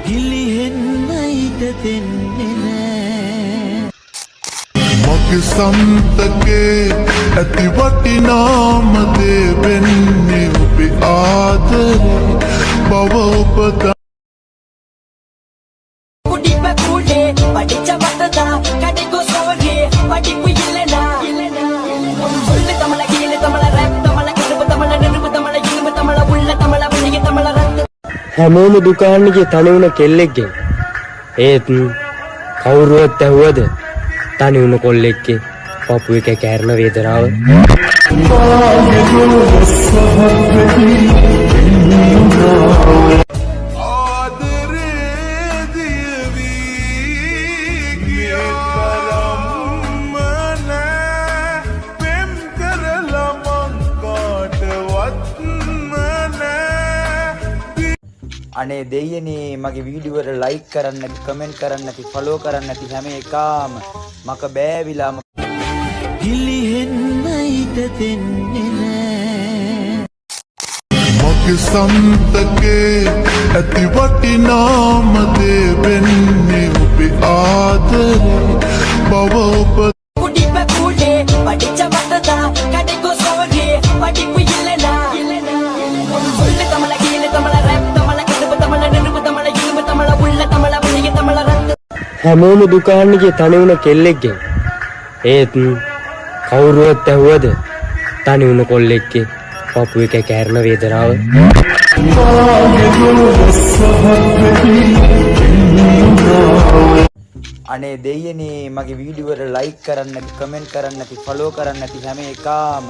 ගිලිහෙන්න ඉඩ දෙන්නේ නෑ. මගේ සන්තකේ ඇති වටිනාම දේ වෙන්නේ ඔබේ ආදරේ බව ඔබ படிச்ச மத்ததா கடைக்கோ சவரே படிப்பு இல்லனா சொல்லு தமிழ கீழ தமிழ ரேப் தமிழ கருப்பு தமிழ நெருப்பு தமிழ இனிப்பு தமிழ உள்ள தமிழ புளிய தமிழ ரத்த හැමෝම දුකාන්නගේ තනිවුණ කෙල්ලෙක්ගේ ඒත් කවුරුවත් ඇහුවද තනිවුණ කොල්ලෙක්ගේ පපු එක කෑරන වේදනාව අනේ දෙයියනේ මගේ වීඩියෝ වල ලයික් කරන්න නැති කමෙන්ට් කරන්න නැති ෆලෝ කරන්න නැති හැම එකාම මක බෑවිලාම ගිලිහෙන්න ඉඩ දෙන්නේ නෑ. මගේ සන්තකේ ඇති වටිනාම දේ වෙන්නේ ඔබේ ආදරේ බව ඔබ படிச்ச மத்ததா கடைக்கோ சவரே படிப்பு இல்லனா சொல்லு தமிழ கீழ தமிழ ரேப் தமிழ கருப்பு தமிழ நெருப்பு தமிழ இனிப்பு தமிழ உள்ள தமிழ புளிய தமிழ ரத்த හැමෝම දුකාන්නගේ තනිවුණ කෙල්ලෙක්ගේ ඒත් කවුරුවත් ඇහුවද තනිවුණ කොල්ලෙක්ගේ පපු එක කෑරන වේදනාව අනේ දෙයියනේ මගේ වීඩියෝ වල ලයික් කරන්න නැති කමෙන්ට් කරන්න නැති ෆලෝ කරන්න නැති හැම එකාම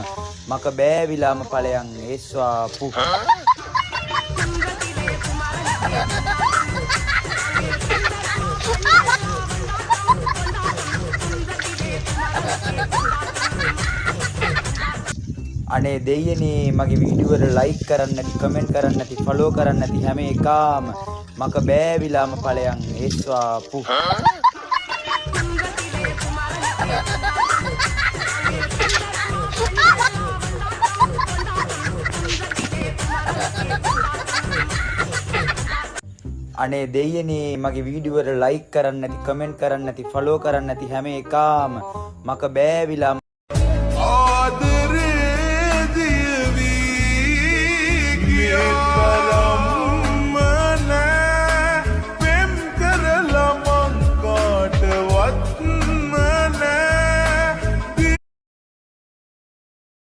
මක බෑවිලාම ඵලයන් ඒස්වා පු අනේ දෙයියනේ මගේ වීඩියෝ වල ලයික් කරන්න නැති කමෙන්ට් කරන්න නැති ෆලෝ කරන්න නැති හැම එකාම මක බෑවිලාම ඵලයන් ඒස්වා පු අනේ දෙයියනේ මගේ වීඩියෝ වල ලයික් කරන්න නැති කමෙන්ට් කරන්න නැති ෆලෝ කරන්න නැති හැම එකාම මක බෑවිලාම